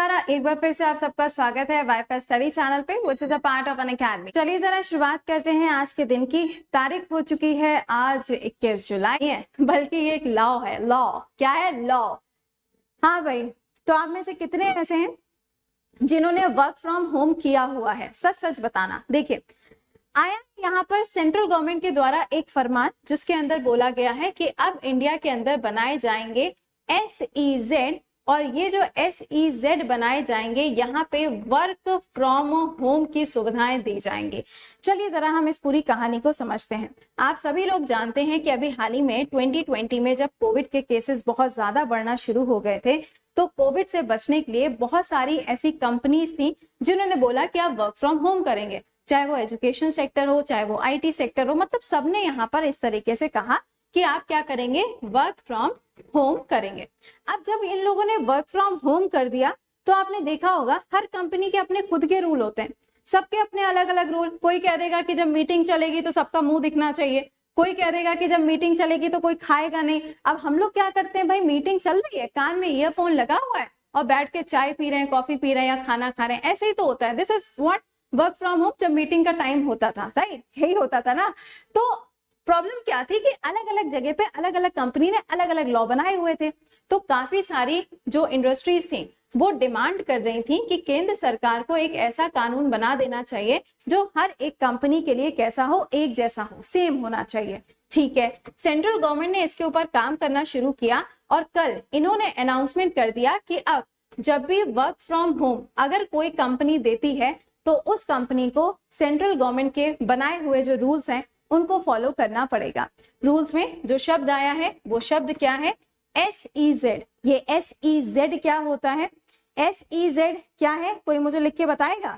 दोबारा एक बार फिर से आप सबका स्वागत है वाईफाई स्टडी चैनल पे, which is a part of an academy. चलिए जरा शुरुआत करते हैं आज के दिन की। तारीख हो चुकी है आज 21 जुलाई है, बल्कि ये एक लॉ है। लॉ क्या है? लॉ। हाँ भाई, तो आप में से कितने ऐसे हैं जिन्होंने वर्क फ्रॉम होम किया हुआ है? सच सच बताना। देखिए, आया यहाँ पर सेंट्रल गवर्नमेंट के द्वारा एक फरमान, जिसके अंदर बोला गया है कि अब इंडिया के अंदर बनाए जाएंगे SEZ, और ये जो SEZ बनाए जाएंगे यहाँ पे वर्क फ्रॉम होम की सुविधाएं दी जाएंगी। चलिए जरा हम इस पूरी कहानी को समझते हैं। आप सभी लोग जानते हैं कि अभी हाल ही में 2020 में जब कोविड के केसेस बहुत ज्यादा बढ़ना शुरू हो गए थे, तो कोविड से बचने के लिए बहुत सारी ऐसी कंपनीज थी जिन्होंने बोला कि आप वर्क फ्रॉम होम करेंगे, चाहे वो एजुकेशन सेक्टर हो, चाहे वो IT सेक्टर हो, मतलब सबने यहाँ पर इस तरीके से कहा कि आप क्या करेंगे? वर्क फ्रॉम होम करेंगे। अब जब इन लोगों ने वर्क फ्रॉम होम कर दिया, तो आपने देखा होगा हर कंपनी के अपने खुद के रूल होते हैं, सबके अपने अलग अलग रूल। कोई कह देगा कि जब मीटिंग चलेगी तो सबका मुंह दिखना चाहिए, कोई कह देगा कि जब मीटिंग चलेगी तो कोई खाएगा नहीं। अब हम लोग क्या करते हैं भाई, मीटिंग चल रही है, कान में ईयरफोन लगा हुआ है और बैठ के चाय पी रहे हैं, कॉफी पी रहे हैं या खाना खा रहे हैं। ऐसे ही तो होता है। This is what work from home जब मीटिंग का टाइम होता था, राइट? यही होता था ना। तो प्रॉब्लम क्या थी कि अलग अलग जगह पे अलग अलग कंपनी ने अलग अलग लॉ बनाए हुए थे। तो काफी सारी जो इंडस्ट्रीज थी वो डिमांड कर रही थी कि केंद्र सरकार को एक ऐसा कानून बना देना चाहिए जो हर एक कंपनी के लिए कैसा हो, एक जैसा हो, सेम होना चाहिए। ठीक है, सेंट्रल गवर्नमेंट ने इसके ऊपर काम करना शुरू किया और कल इन्होंने अनाउंसमेंट कर दिया कि अब जब भी वर्क फ्रॉम होम अगर कोई कंपनी देती है तो उस कंपनी को सेंट्रल गवर्नमेंट के बनाए हुए जो रूल्स हैं उनको फॉलो करना पड़ेगा। रूल्स में जो शब्द आया है वो शब्द क्या है? SEZ। ये SEZ क्या होता है? SEZ क्या है? कोई मुझे लिख के बताएगा?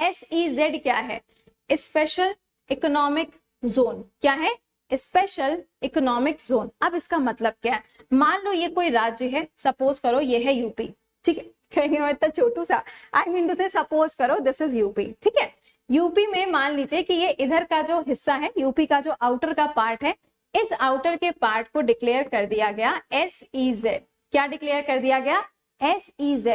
SEZ क्या है? Special economic zone. क्या है? Special economic zone. अब इसका मतलब क्या है? मान लो ये कोई राज्य है, सपोज करो ये है यूपी, ठीक है? कहेंगे मैं इतना छोटू सा, आई मीन टू से सपोज करो दिस इज यूपी, ठीक है? यूपी में मान लीजिए कि ये इधर का जो हिस्सा है, यूपी का जो आउटर का पार्ट है, इस आउटर के पार्ट को डिक्लेयर कर दिया गया SEZ। क्या डिक्लेयर कर दिया गया? SEZ।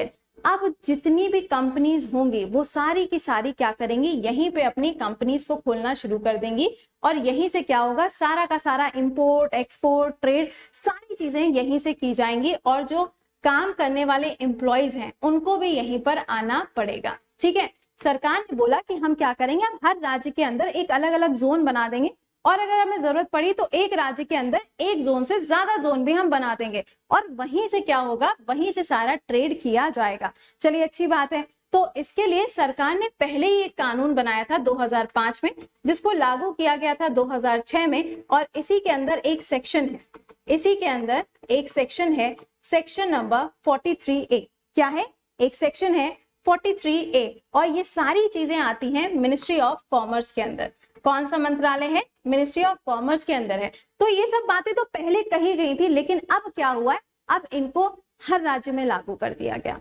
अब जितनी भी कंपनीज होंगी वो सारी की सारी क्या करेंगी? यहीं पे अपनी कंपनीज को खोलना शुरू कर देंगी और यहीं से क्या होगा? सारा का सारा इंपोर्ट एक्सपोर्ट ट्रेड सारी चीजें यहीं से की जाएंगी और जो काम करने वाले एम्प्लॉयज हैं उनको भी यहीं पर आना पड़ेगा। ठीक है, सरकार ने बोला कि हम क्या करेंगे, हम हर राज्य के अंदर एक अलग अलग जोन बना देंगे और अगर हमें जरूरत पड़ी तो एक राज्य के अंदर एक जोन से ज्यादा जोन भी हम बना देंगे और वहीं से क्या होगा? वहीं से सारा ट्रेड किया जाएगा। चलिए अच्छी बात है। तो इसके लिए सरकार ने पहले ही एक कानून बनाया था 2005 में, जिसको लागू किया गया था 2006 में, और इसी के अंदर एक सेक्शन है, इसी के अंदर एक सेक्शन है, सेक्शन नंबर 43A। क्या है? एक सेक्शन है 43A और ये सारी चीजें आती हैं मिनिस्ट्री ऑफ कॉमर्स के अंदर। कौन सा मंत्रालय है? मिनिस्ट्री ऑफ कॉमर्स के अंदर है। तो ये सब बातें तो पहले कही गई थी, लेकिन अब क्या हुआ है? अब इनको हर राज्य में लागू कर दिया गया।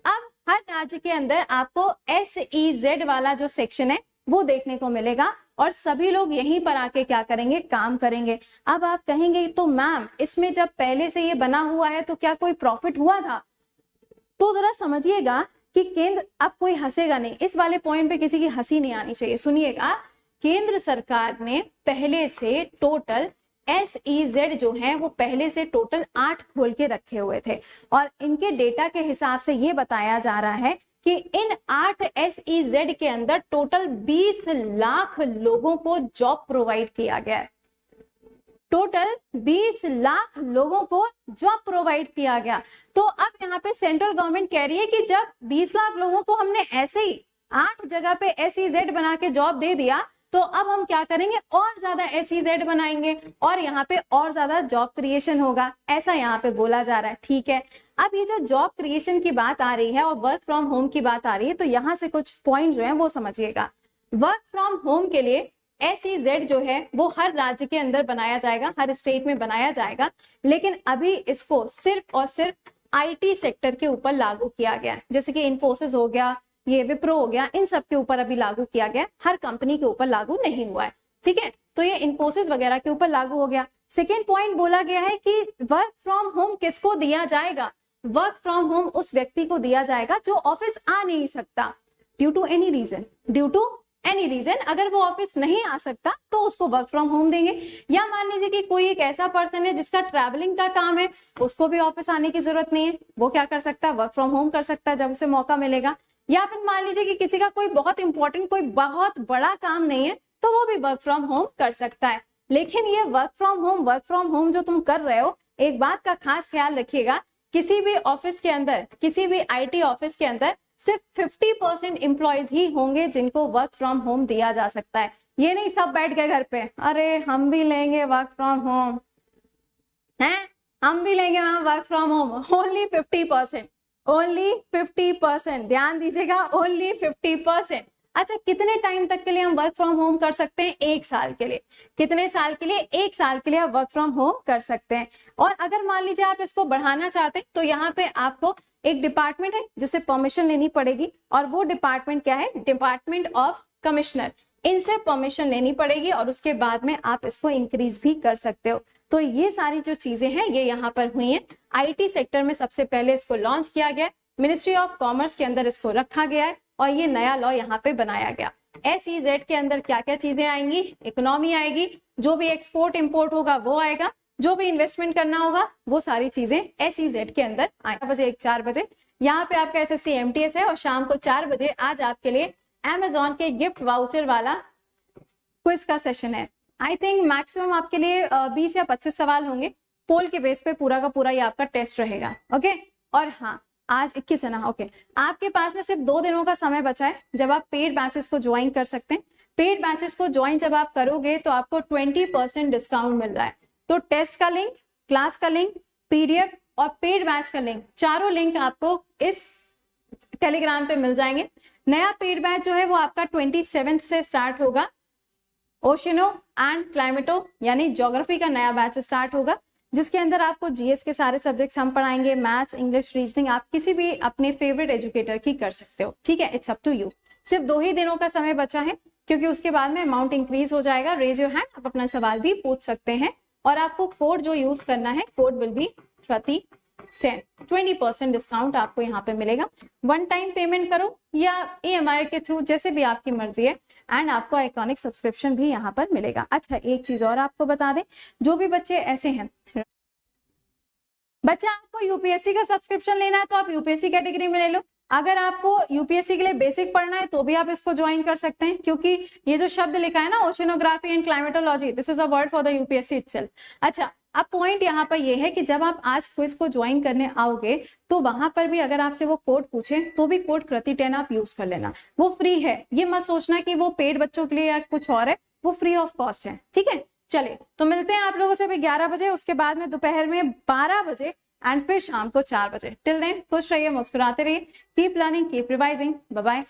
अब हर राज्य के अंदर आपको SEZ वाला जो सेक्शन है वो देखने को मिलेगा और सभी लोग यहीं पर आके क्या करेंगे? काम करेंगे। अब आप कहेंगे तो मैम इसमें जब पहले से ये बना हुआ है तो क्या कोई प्रॉफिट हुआ था? तो जरा समझिएगा कि केंद्र, अब कोई हंसेगा नहीं, इस वाले पॉइंट पे किसी की हंसी नहीं आनी चाहिए। सुनिएगा, केंद्र सरकार ने पहले से टोटल SEZ जो है वो पहले से टोटल 8 खोल के रखे हुए थे और इनके डेटा के हिसाब से ये बताया जा रहा है कि इन 8 SEZ के अंदर टोटल 20 लाख लोगों को जॉब प्रोवाइड किया गया है। टोटल 20 लाख लोगों को जॉब प्रोवाइड किया गया। तो अब यहाँ पे सेंट्रल गवर्नमेंट कह रही है कि जब 20 लाख लोगों को हमने ऐसे ही 8 जगह पे SEZ बना के जॉब दे दिया, तो अब हम क्या करेंगे? और ज्यादा SEZ बनाएंगे और यहाँ पे और ज्यादा जॉब क्रिएशन होगा, ऐसा यहाँ पे बोला जा रहा है। ठीक है, अब ये जो जॉब क्रिएशन की बात आ रही है और वर्क फ्रॉम होम की बात आ रही है, तो यहाँ से कुछ पॉइंट जो है वो समझिएगा। वर्क फ्रॉम होम के लिए SEZ जो है वो हर राज्य के अंदर बनाया जाएगा, हर स्टेट में बनाया जाएगा, लेकिन अभी इसको सिर्फ और सिर्फ IT सेक्टर के ऊपर लागू किया गया है। जैसे कि इन्फोसिस हो गया, ये विप्रो हो गया, इन सब के ऊपर अभी लागू किया गया, हर कंपनी के ऊपर लागू नहीं हुआ है। ठीक है, तो ये इन्फोसिस वगैरह के ऊपर लागू हो गया। सेकेंड पॉइंट बोला गया है कि वर्क फ्रॉम होम किसको दिया जाएगा? वर्क फ्रॉम होम उस व्यक्ति को दिया जाएगा जो ऑफिस आ नहीं सकता ड्यू टू एनी रीजन। अगर वो ऑफिस नहीं आ सकता तो उसको वर्क फ्रॉम होम देंगे। या मान लीजिए कि कोई एक ऐसा पर्सन है जिसका ट्रैवलिंग का काम है, उसको भी ऑफिस आने की जरूरत नहीं है, वो क्या कर सकता है, वर्क फ्रॉम होम कर सकता है जब उसे मौका मिलेगा। या फिर मान लीजिए कि किसी का कोई बहुत इंपॉर्टेंट, कोई बहुत बड़ा काम नहीं है, तो वो भी वर्क फ्रॉम होम कर सकता है। लेकिन ये वर्क फ्रॉम होम जो तुम कर रहे हो, एक बात का खास ख्याल रखिएगा, किसी भी ऑफिस के अंदर, किसी भी आईटी ऑफिस के अंदर सिर्फ 50% एम्प्लॉयज ही होंगे जिनको वर्क फ्रॉम होम दिया जा सकता है। ये नहीं सब बैठ गए घर पे, अरे हम भी लेंगे वर्क फ्रॉम होम, हैं हम भी लेंगे वर्क फ्रॉम होम। ओनली 50%, ध्यान दीजिएगा, ओनली 50%। अच्छा, कितने टाइम तक के लिए हम वर्क फ्रॉम होम कर सकते हैं? 1 साल के लिए। कितने साल के लिए? 1 साल के लिए आप वर्क फ्रॉम होम कर सकते हैं। और अगर मान लीजिए आप इसको बढ़ाना चाहते हैं तो यहाँ पे आपको एक डिपार्टमेंट है जिसे परमिशन लेनी पड़ेगी, और वो डिपार्टमेंट क्या है? Department of commissioner. इनसे परमिशन लेनी पड़ेगी और उसके बाद में आप इसको इंक्रीज भी कर सकते हो। तो ये सारी जो चीजें हैं ये यहाँ पर हुई हैं। आईटी सेक्टर में सबसे पहले इसको लॉन्च किया गया, मिनिस्ट्री ऑफ कॉमर्स के अंदर इसको रखा गया है और ये नया लॉ यहाँ पे बनाया गया। SEZ के अंदर क्या क्या चीजें आएंगी? इकोनॉमी आएगी, जो भी एक्सपोर्ट इंपोर्ट होगा वो आएगा, जो भी इन्वेस्टमेंट करना होगा वो सारी चीजें SEZ के अंदर आएगा। 4 बजे यहाँ पे आपका SSC MTS है और शाम को 4 बजे आज आपके लिए Amazon के गिफ्ट वाउचर वाला क्विज का सेशन है। आई थिंक मैक्सिमम आपके लिए 20 या 25 सवाल होंगे। पोल के बेस पे पूरा का पूरा ये आपका टेस्ट रहेगा। ओके, और हाँ आज 21 है ना? ओके, आपके पास में सिर्फ 2 दिनों का समय बचा है जब आप पेड बैचेस को ज्वाइन कर सकते हैं। पेड बैचेस को ज्वाइन जब आप करोगे तो आपको 20% डिस्काउंट मिल रहा है। तो टेस्ट का लिंक, क्लास का लिंक, PDF और पेड बैच का लिंक, चारों लिंक आपको इस टेलीग्राम पे मिल जाएंगे। नया पेड बैच जो है वो आपका 27 से स्टार्ट होगा। ओशिनो एंड क्लाइमेटो यानी ज्योग्राफी का नया बैच स्टार्ट होगा, जिसके अंदर आपको GS के सारे सब्जेक्ट्स हम पढ़ाएंगे, मैथ्स, इंग्लिश, रीजनिंग। आप किसी भी अपने फेवरेट एजुकेटर की कर सकते हो, ठीक है, इट्स अप टू यू। सिर्फ 2 ही दिनों का समय बचा है क्योंकि उसके बाद में अमाउंट इंक्रीज हो जाएगा। रेज योर हैंड, आप अपना सवाल भी पूछ सकते हैं और आपको कोड जो यूज करना है, कोड विल बी प्रति सेन। 20% डिस्काउंट आपको यहाँ पे मिलेगा। 1 टाइम पेमेंट करो या EMI के थ्रू, जैसे भी आपकी मर्जी है, एंड आपको आइकॉनिक सब्सक्रिप्शन भी यहाँ पर मिलेगा। अच्छा, एक चीज और आपको बता दें, जो भी बच्चे ऐसे हैं, बच्चा आपको UPSC का सब्सक्रिप्शन लेना है तो आप UPSC कैटेगरी में ले लो। अगर आपको UPSC के लिए बेसिक पढ़ना है तो भी आप इसको ज्वाइन कर सकते हैं, क्योंकि ये जो शब्द लिखा है ना, oceanography and climatology, this is a word for the UPSC itself. अच्छा, अब पॉइंट यहाँ पर ये है कि जब आप आज क्विज को ज्वाइन करने आओगे तो वहां पर भी अगर आपसे वो कोड पूछे तो भी कोड कृति 10 आप यूज कर लेना, वो फ्री है। ये मत सोचना कि वो पेड बच्चों के लिए या कुछ और है, वो फ्री ऑफ कॉस्ट है, ठीक है। चलिए, तो मिलते हैं आप लोगों से 11 बजे, उसके बाद में दोपहर में 12 बजे एंड फिर शाम को 4 बजे। टिल देन खुश रहिए, मुस्कुराते रहिए, keep learning, keep revising, bye bye.